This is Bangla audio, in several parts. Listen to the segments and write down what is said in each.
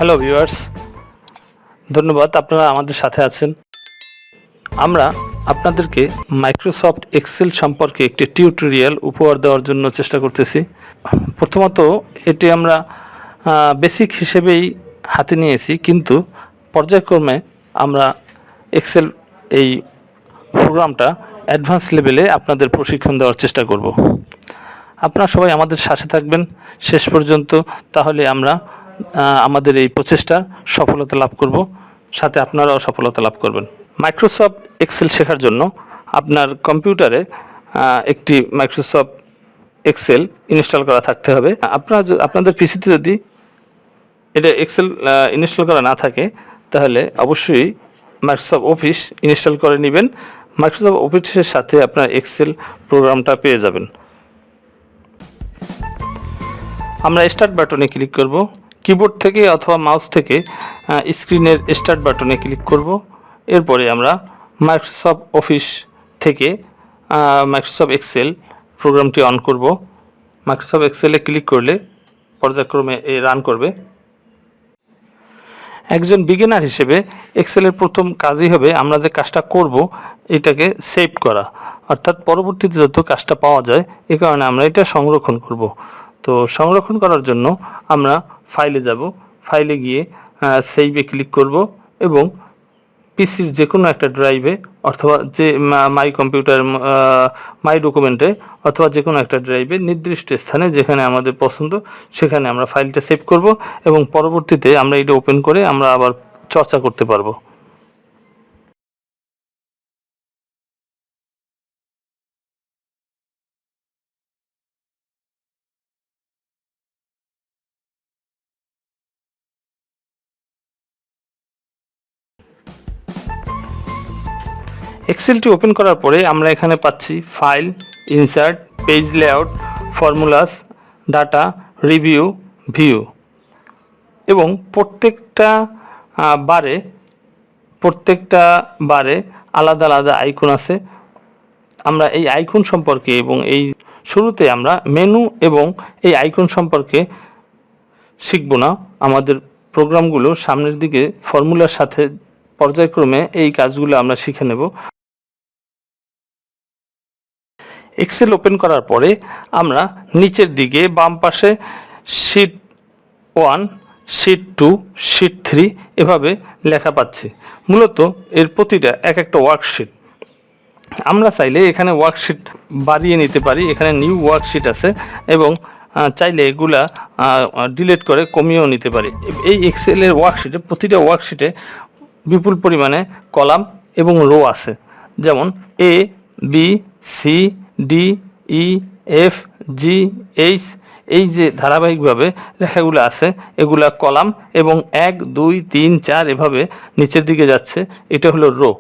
হ্যালো ভিউয়ার্স, ধন্যবাদ আপনারা আমাদের সাথে আছেন। আমরা আপনাদেরকে মাইক্রোসফট এক্সেল সম্পর্কে একটি টিউটোরিয়াল উপহার দেওয়ার জন্য চেষ্টা করতেছি। প্রথমত এটি আমরা বেসিক হিসেবেই হাতে নিয়েছি, কিন্তু পর্যায়ক্রমে আমরা এক্সেল এই প্রোগ্রামটা অ্যাডভান্স লেভেলে আপনাদের প্রশিক্ষণ দেওয়ার চেষ্টা করব। আপনারা সবাই আমাদের সাথে থাকবেন শেষ পর্যন্ত, তাহলে আমরা আমাদের এই প্রচেষ্টার সফলতা লাভ করব, সাথে আপনারাও সফলতা লাভ করবেন। মাইক্রোসফট এক্সেল শেখার জন্য আপনার কম্পিউটারে একটি মাইক্রোসফট এক্সেল ইনস্টল করা থাকতে হবে। আপনাদের পিসিতে যদি এটা এক্সেল ইনস্টল করা না থাকে, তাহলে অবশ্যই মাইক্রোসফট অফিস ইনস্টল করে নেবেন। মাইক্রোসফট অফিসের সাথে আপনার এক্সেল প্রোগ্রামটা পেয়ে যাবেন। আমরা স্টার্ট বাটনে ক্লিক করব। কিবোর্ড থেকে অথবা মাউস থেকে স্ক্রিনের স্টার্ট বাটনে ক্লিক করব। এরপরে আমরা মাইক্রোসফট অফিস থেকে মাইক্রোসফট এক্সেল প্রোগ্রামটি অন করব। মাইক্রোসফট এক্সেলে ক্লিক করলে পর্যায়ক্রমে রান করবে। একজন বিগিনার হিসেবে এক্সেলের প্রথম কাজই হবে আমরা যে কাজটা করব এটাকে সেভ করা, অর্থাৎ পরবর্তীতে যত কাজটা পাওয়া যায়, এ কারণে আমরা এটা সংরক্ষণ করব। তো সংরক্ষণ করার জন্য আমরা ফাইলে যাব। ফাইলে গিয়ে সেভে ক্লিক করব এবং পিসির যে কোনো একটা ড্রাইভে অথবা যে মাই কম্পিউটার মাই ডকুমেন্টে অথবা যে কোনো একটা ড্রাইভে নির্দিষ্ট স্থানে যেখানে আমাদের পছন্দ সেখানে আমরা ফাইলটা সেভ করব এবং পরবর্তীতে আমরা এটা ওপেন করে আমরা আবার চর্চা করতে পারবো। এক্সেলটি ওপেন করার পরে আমরা এখানে পাচ্ছি file, insert, page layout, formulas, data, review, view এবং প্রত্যেকটা বারে আলাদা আলাদা আইকন আছে। আমরা এই আইকন সম্পর্কে এবং এই শুরুতে আমরা মেনু এবং এই আইকন সম্পর্কে শিখব না। আমাদের প্রোগ্রামগুলো সামনের দিকে ফর্মুলার সাথে পর্যায়ক্রমে এই কাজগুলো আমরা শিখে নেব। এক্সেল ওপেন করার পরে আমরা নিচের দিকে বাম পাশে শীট 1, শীট 2, শীট 3 এভাবে লেখা পাচ্ছি। মূলত এর প্রতিটা একটা ওয়ার্কশিট। আমরা চাইলে এখানে ওয়ার্কশিট বাড়িয়ে নিতে পারি। এখানে নিউ ওয়ার্কশিট আছে এবং চাইলে এগুলা ডিলিট করে কমিয়েও নিতে পারি। এই এক্সেলের ওয়ার্কশিটে প্রতিটা ওয়ার্কশিটে বিপুল পরিমাণে কলাম এবং রো আছে, যেমন এ, বি, সি, ডি, ই, এফ, জি, এইচ, এই যে ধারাবাহিকভাবে লেখাগুলো আছে এগুলা কলাম এবং 1, 2, 3, 4 এভাবে নিচের দিকে যাচ্ছে। এটা হলো রো।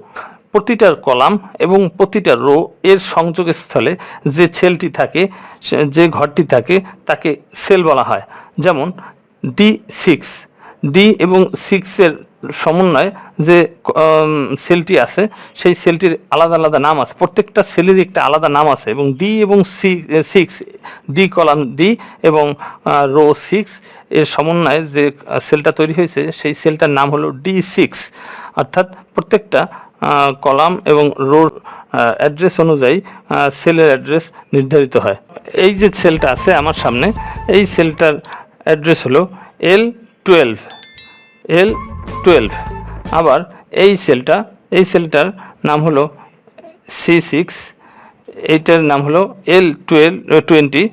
প্রতিটা কলাম এবং প্রতিটা রো এর সংযোগস্থলে যে সেলটি থাকে, যে ঘরটি থাকে তাকে সেল বলা হয়। যেমন D6, ডি এবং 6-এর সমন্বয়ে যে সেলটি আছে সেই সেলটির আলাদা আলাদা নাম আছে। প্রত্যেকটা সেলের একটা আলাদা নাম আছে এবং ডি এবং 6, ডি কলাম ডি এবং রো 6 এর সমন্বয়ে যে সেলটা তৈরি হয়েছে সেই সেলটার নাম হলো D6। অর্থাৎ প্রত্যেকটা কলাম এবং রোর অ্যাড্রেস অনুযায়ী সেলের অ্যাড্রেস নির্ধারিত হয়। এই যে সেলটা আছে আমার সামনে, এই সেলটার অ্যাড্রেস হলো L12। আবার এই সেলটার নাম হলো C6, এইটার নাম হলো L20।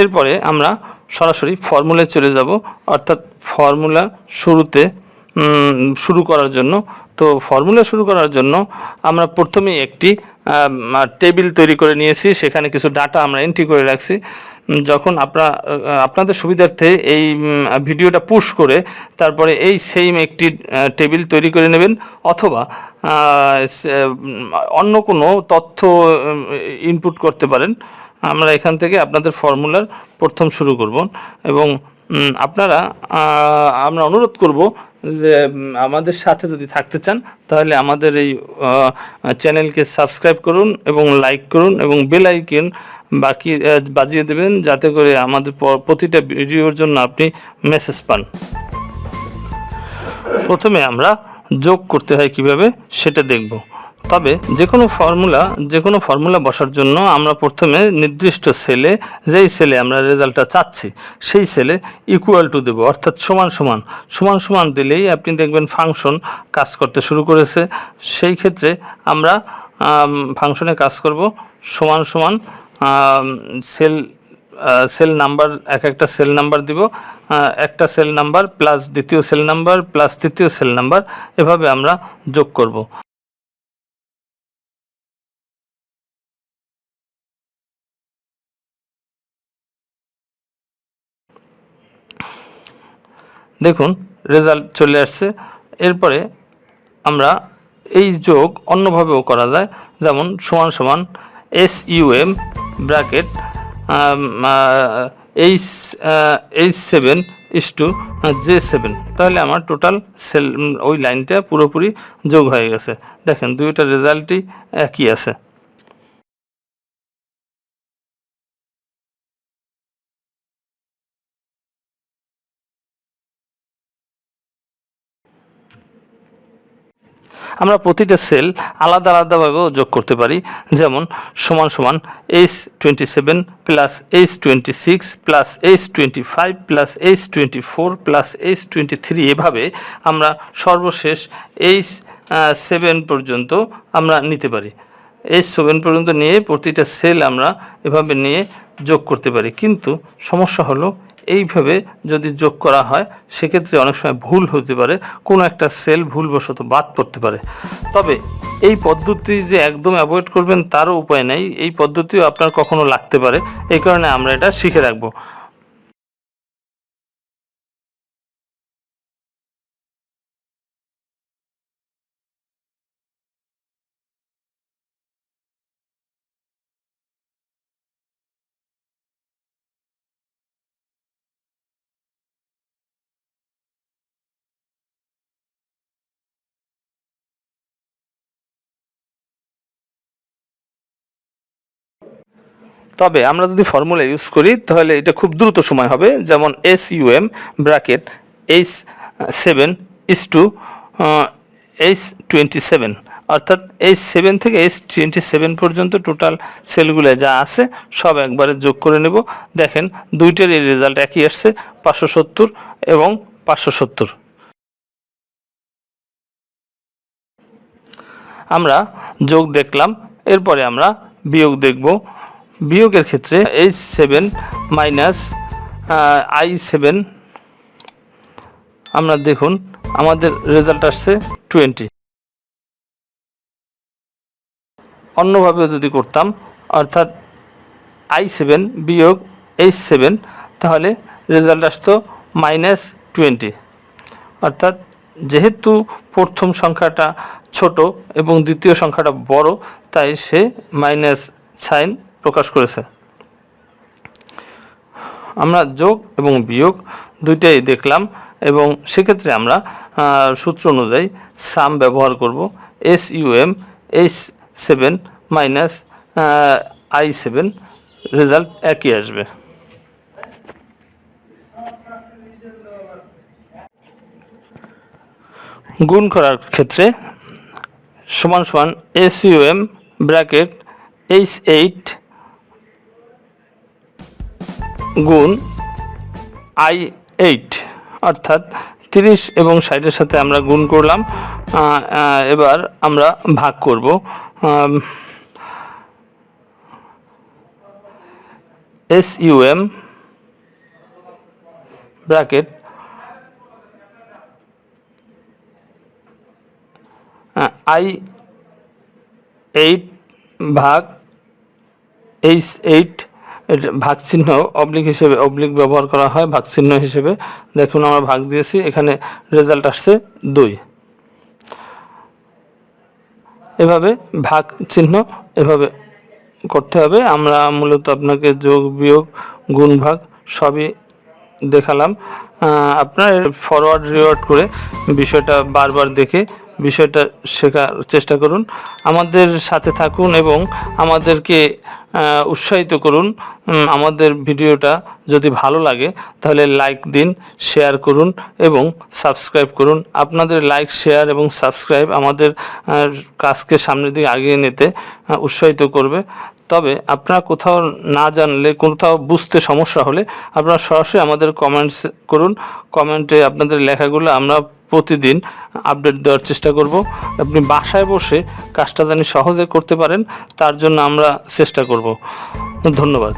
এরপরে আমরা সরাসরি ফর্মুলায় চলে যাব, অর্থাৎ ফর্মুলা শুরু করার জন্য। তো ফর্মুলা শুরু করার জন্য আমরা প্রথমেই একটি টেবিল তৈরি করে নিয়েছি, সেখানে কিছু ডাটা আমরা এন্ট্রি করে রাখছি। যখন আপনাদের সুবিধার্থে এই ভিডিওটা পুশ করে তারপরে এই সেম একটি টেবিল তৈরি করে নেবেন, অথবা অন্য কোনো তথ্য ইনপুট করতে পারেন। আমরা এখান থেকে আপনাদের ফর্মুলার প্রথম শুরু করব এবং আমরা অনুরোধ করব যে আমাদের সাথে যদি থাকতে চান তাহলে আমাদের এই চ্যানেলকে সাবস্ক্রাইব করুন এবং লাইক করুন এবং বেল আইকন বাকি বাজিয়ে দেবেন, যাতে করে আমাদের প্রতিটা ভিডিওর জন্য আপনি মেসেজ পান। প্রথমে আমরা যোগ করতে হয় কিভাবে সেটা দেখব। তবে যে কোনো ফর্মুলা বসার জন্য আমরা প্রথমে নির্দিষ্ট সেলে, যেই সেলে আমরা রেজাল্টটা চাচ্ছি সেই সেলে ইকুয়াল টু দেবো, অর্থাৎ সমান সমান। সমান সমান দিলেই আপনি দেখবেন ফাংশন কাজ করতে শুরু করেছে। সেই ক্ষেত্রে আমরা ফাংশনে কাজ করব সমান সমান সেল নাম্বার, একটা সেল নাম্বার দিব, একটা সেল নাম্বার প্লাস দ্বিতীয় সেল নাম্বার প্লাস তৃতীয় সেল নাম্বার, এভাবে আমরা যোগ করব। দেখুন রেজাল্ট চলে আসছে। এরপরে আমরা এই যোগ অন্যভাবেও করা যায়, যেমন সমান সমান SUM ব্র্যাকেট H7 তাহলে আমার টোটাল সেল ওই লাইনটা পুরোপুরি যোগ হয়ে গেছে। দেখেন দুইটা রেজাল্টই একই আছে। আমরা প্রতিটা সেল আলাদা আলাদাভাবেও যোগ করতে পারি, যেমন সমান সমান H27 plus H26 plus H25 plus H24 plus H23, এভাবে আমরা সর্বশেষ H7 পর্যন্ত আমরা নিতে পারি। H7 পর্যন্ত নিয়ে প্রতিটা সেল আমরা এভাবে নিয়ে যোগ করতে পারি। কিন্তু সমস্যা হলো এইভাবে যদি যোগ করা হয় সেক্ষেত্রে অনেক সময় ভুল হতে পারে, কোনো একটা সেল ভুলবশত বাদ পড়তে পারে। তবে এই পদ্ধতি যে একদম অ্যাভয়েড করবেন তারও উপায় নেই, এই পদ্ধতিও আপনার কখনো লাগতে পারে, এই কারণে আমরা এটা শিখে রাখবো। তবে আমরা যদি ফর্মুলা ইউজ করি তাহলে এটা খুব দ্রুত সময় হবে, যেমন SUM bracket H7 is to H27, অর্থাৎ H7 থেকে H27 পর্যন্ত টোটাল সেলগুলো যা আছে সব একবারে যোগ করে নেব। দেখেন দুইটার এই রেজাল্ট একই আসছে, 570 এবং 570। আমরা যোগ দেখলাম, এরপরে আমরা বিয়োগ দেখব। বিয়োগের ক্ষেত্রে H7 মাইনাস I7, আমরা দেখুন আমাদের রেজাল্ট আসছে 20। অন্যভাবে যদি করতাম, অর্থাৎ I7 বিয়োগ H7, তাহলে রেজাল্ট আসতো -20। অর্থাৎ যেহেতু প্রথম সংখ্যাটা ছোট এবং দ্বিতীয় সংখ্যাটা বড়, তাই সে মাইনাস সাইন প্রকাশ করেছে। আমরা যোগ এবং বিয়োগ দুইটাই দেখলাম, এবং সেক্ষেত্রে আমরা সূত্র অনুযায়ী সাম ব্যবহার করব। SUM H7 minus I7, result একই আসবে। গুণ করার ক্ষেত্রে সমান সমান SUM ব্র্যাকেট H8 গুণ I8, অর্থাৎ 30 এবং 60-এর সাথে আমরা গুণ করলাম। এবার আমরা ভাগ করব। SUM ব্র্যাকেট I8 ভাগ H8, ভাগ চিহ্ন অবলিক হিসেবে, অবলিক ব্যবহার করা হয় ভাগ চিহ্ন হিসেবে। দেখুন আমরা ভাগ দিয়েছি, এখানে রেজাল্ট আসছে 2। এভাবে ভাগ চিহ্ন এভাবে করতে হবে। আমরা মূলত আপনাকে যোগ বিয়োগ গুণ ভাগ সবই দেখালাম। আপনার ফরওয়ার্ড রিওয়ার্ড করে বিষয়টা বারবার দেখে বিষয়টা শেখার চেষ্টা করুন। আমাদের সাথে থাকুন এবং আমাদেরকে উৎসাহিত করুন। আমাদের ভিডিওটা যদি ভালো লাগে তাহলে লাইক দিন, শেয়ার করুন এবং সাবস্ক্রাইব করুন। আপনাদের লাইক, শেয়ার এবং সাবস্ক্রাইব আমাদের কাজকে সামনের দিকে এগিয়ে নিতে উৎসাহিত করবে। তবে আপনারা কোথাও না জানলে, কোথাও বুঝতে সমস্যা হলে আপনারা সরাসরি আমাদের কমেন্টস করুন। কমেন্টে আপনাদের লেখাগুলো আমরা প্রতিদিন আপডেট দেওয়ার চেষ্টা করব। আপনি বাসায় বসে কাজটা জানি সহজে করতে পারেন, তার জন্য আমরা চেষ্টা করব। ধন্যবাদ।